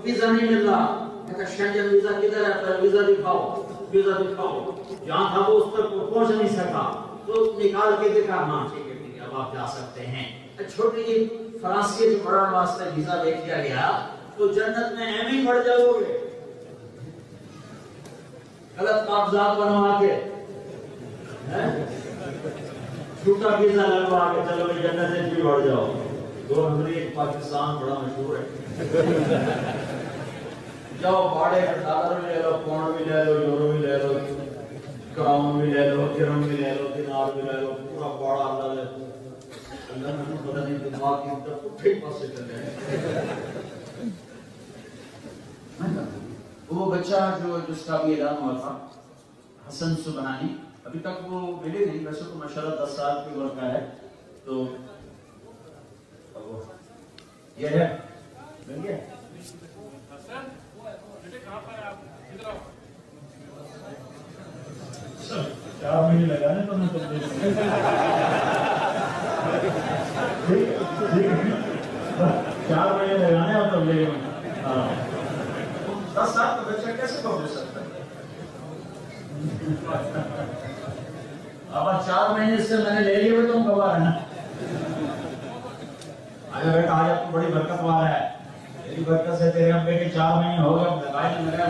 ویزا نہیں مل رہا۔ میں کہا شنجن ویزا کدھر ہے؟ ویزا دکھاؤ، ویزا دکھاؤ۔ جہاں تھا وہ اس تک پہنچ نہیں سکا تو نکال کے دکھا، ہاں ٹھیک ہے ٹھیک ہے اب آپ جا سکتے ہیں۔ چھوٹی جی فرانسیسی پڑھنے واسطے ویزا دے دیا گیا تو جنت میں ایم ہی پڑ جاؤ گے، غلط کاغذات بنوا کے، جھوٹا ویزا لگوا کے چلو بھائی جنت سے بھی بڑھ جاؤ۔ 2 نمبری ایک پاکستان بڑا مشہور ہے، جاؤ بھاڑے کا ڈالر بھی لے لو، پاؤنڈ بھی لے لو، یورو بھی لے لو، کراؤن بھی لے لو، درہم بھی لے لو، دینار بھی لے لو، پورا بڑا اللہ لے۔ اللہ نے پتہ نہیں دماغ کی طرف اٹھے پاسے کر گئے۔ وہ بچہ جو جس کا بھی اعلان ہوا تھا، حسن سبحانی، ابھی تک وہ ملے نہیں، ویسے تو ماشاءاللہ 10 سال کی عمر کا ہے، تو یہ ہے مل گیا۔ سر 4 مہینے لگانے تو میں 4 مہینے لگانے اور تبلیغ میں 10 سال کا بچہ کیسے کو دے سکتا ہے؟ اب 4 مہینے سے میں نے لے لیے ہوئے تم گواہ ہے نا. آگے بیٹا آج آپ کو بڑی برکت والا ہے, میری برکت سے تیرے ابے کے 4 مہینے ہو گئے, لگائے نہیں لگا.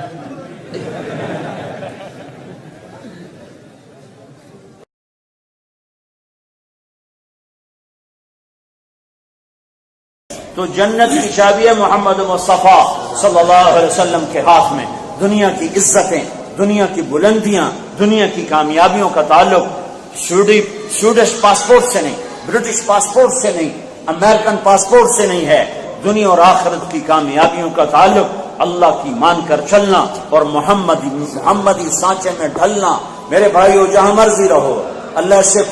تو جنت کی چابی ہے محمد مصطفیٰ صلی اللہ علیہ وسلم کے ہاتھ میں. دنیا کی عزتیں, دنیا کی بلندیاں, دنیا کی کامیابیوں کا تعلق سویڈش پاسپورٹ سے نہیں, برٹش پاسپورٹ سے نہیں, امریکن پاسپورٹ سے نہیں ہے. دنیا اور آخرت کی کامیابیوں کا تعلق اللہ کی مان کر چلنا اور محمدی سانچے میں ڈھلنا. میرے بھائیو, جہاں مرضی رہو, اللہ سے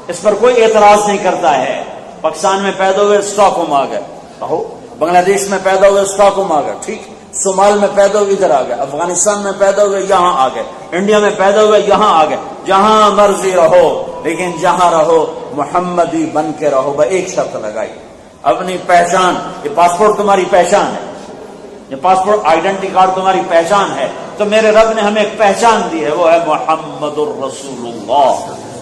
اس پر کوئی اعتراض نہیں کرتا ہے. پاکستان میں پیدا ہوئے اسٹاک ہوم آ گئے, کہو بنگلہ دیش میں پیدا ہوئے اسٹاک ہوم آ گئے, ٹھیک, صومال میں پیدا ہوئے ادھر آ گئے, افغانستان میں پیدا ہوئے یہاں آ گئے, انڈیا میں پیدا ہوئے یہاں آ گئے. جہاں مرضی رہو, لیکن جہاں رہو محمدی بن کے رہو. ایک شرط لگائی, اپنی پہچان, یہ پاسپورٹ تمہاری پہچان ہے, یہ پاسپورٹ آئیڈینٹی کارڈ تمہاری پہچان ہے. تو میرے رب نے ہمیں ایک پہچان دی ہے, وہ ہے محمد الرسول اللہ.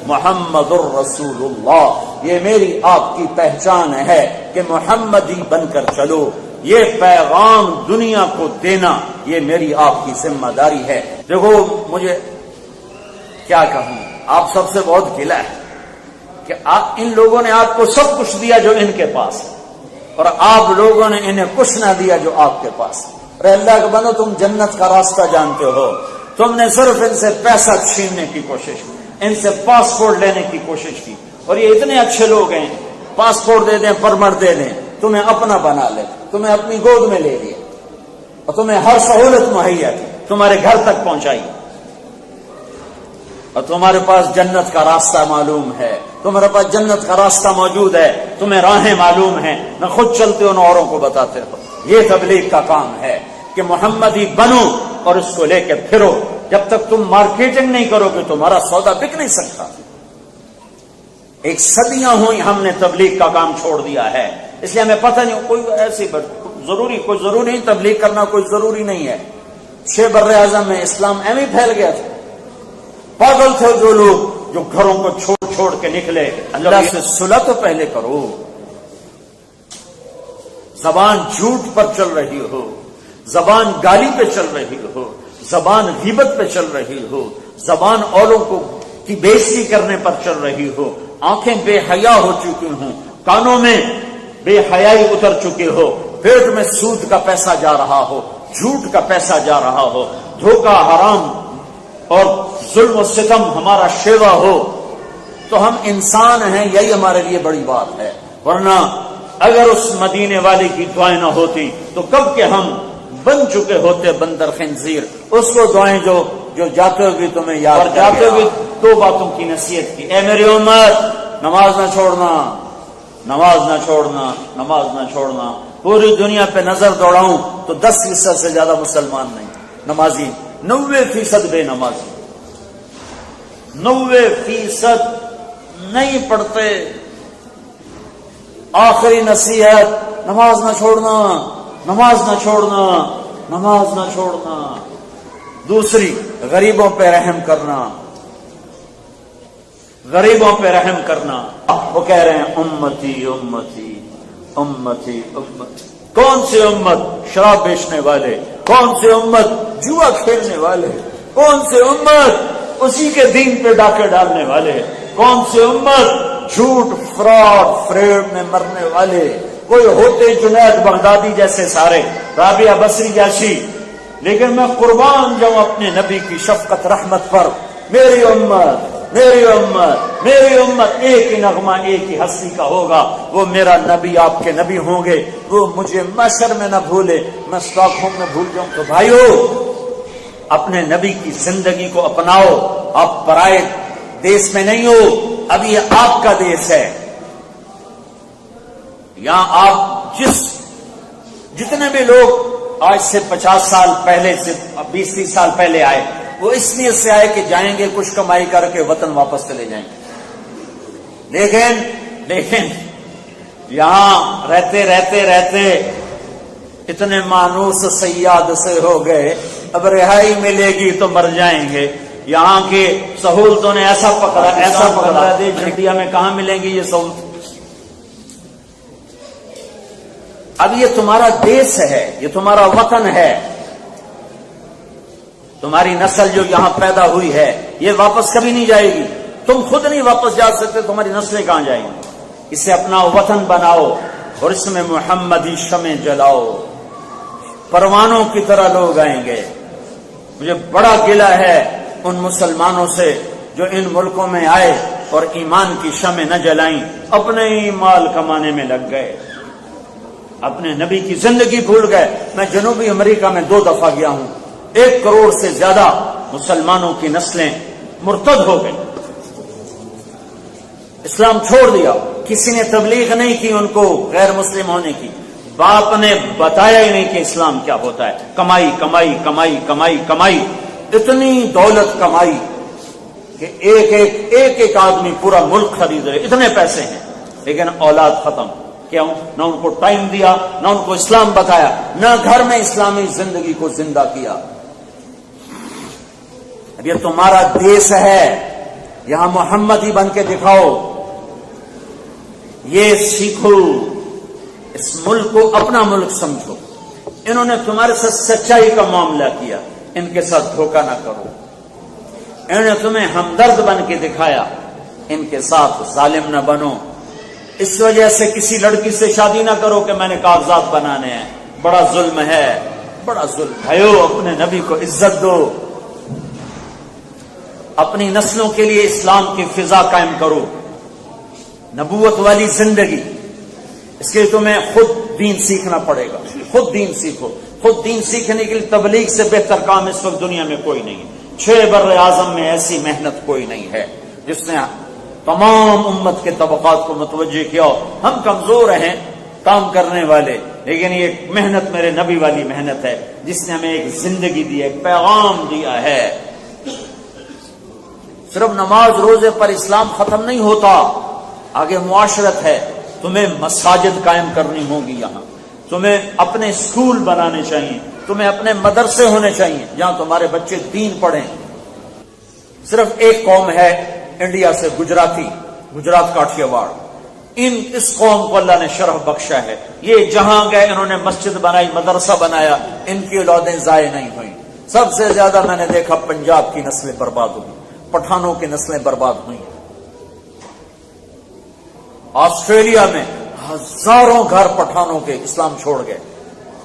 محمد الرسول اللہ, یہ میری آپ کی پہچان ہے کہ محمدی بن کر چلو. یہ پیغام دنیا کو دینا یہ میری آپ کی ذمہ داری ہے. دیکھو مجھے کیا کہوں, آپ سب سے بہت گلہ ہے کہ ان لوگوں نے آپ کو سب کچھ دیا جو ان کے پاس ہے, اور آپ لوگوں نے انہیں کچھ نہ دیا جو آپ کے پاس ہے. ارے اللہ کے بندو, تم جنت کا راستہ جانتے ہو, تم نے صرف ان سے پیسہ چھیننے کی کوشش کی, ان سے پاسپورٹ لینے کی کوشش کی. اور یہ اتنے اچھے لوگ ہیں, پاسپورٹ دے دیں, پرمٹ دے دیں, تمہیں اپنا بنا لے, تمہیں اپنی گود میں لے لیا, اور تمہیں ہر سہولت مہیا کی, تمہارے گھر تک پہنچائی, اور تمہارے پاس جنت کا راستہ معلوم ہے, تمہارے پاس جنت کا راستہ موجود ہے, تمہیں راہیں معلوم ہیں, نہ خود چلتے ہو نہ اوروں کو بتاتے ہو. یہ تبلیغ کا کام ہے کہ محمدی بنو اور اس کو لے کے پھرو. جب تک تم مارکیٹنگ نہیں کرو گے تمہارا سودا بک نہیں سکتا. ایک صدیاں ہوئی ہم نے تبلیغ کا کام چھوڑ دیا ہے, اس لیے ہمیں پتہ نہیں. کوئی ایسی کوئی ضروری نہیں تبلیغ کرنا, کوئی ضروری نہیں ہے. 6 بر اعظم میں اسلام ایویں پھیل گیا تھا. پاگل تھے جو لوگ جو گھروں کو چھوڑ کے نکلے. اللہ سے صلح تو پہلے کرو. زبان جھوٹ پر چل رہی ہو, زبان گالی پہ چل رہی ہو, زبان غیبت پہ چل رہی ہو, زبان اوروں کو کی بےعزتی کرنے پر چل رہی ہو, آنکھیں بے حیا ہو چکی ہوں, کانوں میں بے حیائی اتر چکے ہو, پیٹ میں سود کا پیسہ جا رہا ہو, جھوٹ کا پیسہ جا رہا ہو, دھوکہ حرام اور ظلم و ستم ہمارا شیوا ہو, تو ہم انسان ہیں, یہی ہمارے لیے بڑی بات ہے. ورنہ اگر اس مدینے والے کی دعائیں نہ ہوتی تو کب کے ہم بن چکے ہوتے بندر خنزیر. اس کو دعائیں جو جاتے ہوئے تمہیں یاد, اور جاتے ہوئے 2 باتوں کی نصیحت کی. اے میری امت, نماز نہ چھوڑنا, نماز نہ چھوڑنا, نماز نہ چھوڑنا. پوری دنیا پہ نظر دوڑاؤں تو 10% سے زیادہ مسلمان نہیں نمازی, 90% بے نمازی, 90% نہیں پڑھتے. آخری نصیحت, نماز نہ چھوڑنا, نماز نہ چھوڑنا, نماز نہ چھوڑنا. دوسری, غریبوں پہ رحم کرنا, غریبوں پہ رحم کرنا. وہ کہہ رہے ہیں امتی امتی امتی امتی. کون سی امت؟ شراب بیچنے والے. کون سی امت؟ جوا کھیلنے والے. کون سی امت؟ اسی کے دین پہ ڈاکے ڈالنے والے. کون سی امت؟ جھوٹ فراڈ فریب میں مرنے والے. کوئی ہوتے جنید بغدادی جیسے سارے, رابعہ بصری جیسی, لیکن میں قربان جاؤں اپنے نبی کی شفقت رحمت پر. میری امت, میری امت, میری امت, ایک ہی نغمہ, ایک ہی ہستی کا ہوگا, وہ میرا نبی, آپ کے نبی ہوں گے. وہ مجھے محشر میں نہ بھولے, میں اسٹاک ہوم میں بھول جاؤں. تو بھائیو, اپنے نبی کی زندگی کو اپناؤ. آپ پرائے دیش میں نہیں ہو, اب یہ آپ کا دیش ہے. یہاں آپ جتنے بھی لوگ آج سے 50 سال پہلے سے 20-30 سال پہلے آئے, وہ اس لیے سے آئے کہ جائیں گے کچھ کمائی کر کے وطن واپس چلے جائیں گے. لیکن یہاں رہتے رہتے رہتے اتنے مانوس سیاد سے ہو گئے، اب رہائی ملے گی تو مر جائیں گے۔ یہاں کی سہولتوں نے ایسا پکڑا دے، انڈیا میں کہاں ملیں گی یہ سہولت؟ اب یہ تمہارا دیس ہے، یہ تمہارا وطن ہے، تمہاری نسل جو یہاں پیدا ہوئی ہے یہ واپس کبھی نہیں جائے گی، تم خود نہیں واپس جا سکتے، تمہاری نسلیں کہاں جائیں گی؟ اسے اپنا وطن بناؤ اور اس میں محمدی شمع جلاؤ، پروانوں کی طرح لوگ آئیں گے۔ مجھے بڑا گلہ ہے ان مسلمانوں سے جو ان ملکوں میں آئے اور ایمان کی شمع نہ جلائیں، اپنے ہی مال کمانے میں لگ گئے، اپنے نبی کی زندگی بھول گئے۔ میں جنوبی امریکہ میں 2 دفعہ گیا ہوں، 1 کروڑ سے زیادہ مسلمانوں کی نسلیں مرتد ہو گئی، اسلام چھوڑ دیا۔ کسی نے تبلیغ نہیں کی ان کو غیر مسلم ہونے کی، باپ نے بتایا ہی نہیں کہ اسلام کیا ہوتا ہے۔ کمائی کمائی کمائی کمائی کمائی، اتنی دولت کمائی کہ ایک آدمی پورا ملک خرید رہے، اتنے پیسے ہیں، لیکن اولاد ختم۔ کیوں؟ نہ ان کو ٹائم دیا، نہ ان کو اسلام بتایا، نہ گھر میں اسلامی زندگی کو زندہ کیا۔ اب یہ تمہارا دیس ہے، یہاں محمد ہی بن کے دکھاؤ، یہ سیکھو، اس ملک کو اپنا ملک سمجھو۔ انہوں نے تمہارے ساتھ سچائی کا معاملہ کیا، ان کے ساتھ دھوکہ نہ کرو۔ انہوں نے تمہیں ہمدرد بن کے دکھایا، ان کے ساتھ ظالم نہ بنو۔ اس وجہ سے کسی لڑکی سے شادی نہ کرو کہ میں نے کاغذات بنانے ہیں، بڑا ظلم ہے، بڑا ظلم۔ بھائیو، اپنے نبی کو عزت دو، اپنی نسلوں کے لیے اسلام کی فضا قائم کرو، نبوت والی زندگی۔ اس کے لیے تمہیں خود دین سیکھنا پڑے گا، خود دین سیکھو۔ خود دین سیکھنے کے لیے تبلیغ سے بہتر کام اس وقت دنیا میں کوئی نہیں ہے۔ 6 بر اعظم میں ایسی محنت کوئی نہیں ہے جس نے تمام امت کے طبقات کو متوجہ کیا۔ ہم کمزور ہیں کام کرنے والے، لیکن یہ محنت میرے نبی والی محنت ہے جس نے ہمیں ایک زندگی دی، ایک پیغام دیا ہے۔ صرف نماز روزے پر اسلام ختم نہیں ہوتا، آگے معاشرت ہے۔ تمہیں مساجد قائم کرنی ہوگی، یہاں تمہیں اپنے اسکول بنانے چاہیے، تمہیں اپنے مدرسے ہونے چاہیے جہاں تمہارے بچے دین پڑھیں۔ صرف ایک قوم ہے انڈیا سے، گجراتی، گجرات کاٹھیا واڑ، اس قوم کو اللہ نے شرف بخشا ہے۔ یہ جہاں گئے انہوں نے مسجد بنائی، مدرسہ بنایا، ان کی اولادیں ضائع نہیں ہوئیں۔ سب سے زیادہ میں نے دیکھا پنجاب کی نسلیں برباد ہوئی، پٹھانوں کی نسلیں برباد ہوئی۔ آسٹریلیا میں ہزاروں گھر پٹھانوں کے اسلام چھوڑ گئے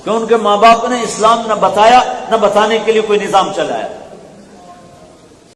کہ ان کے ماں باپ نے اسلام نہ بتایا، نہ بتانے کے لیے کوئی نظام چلایا۔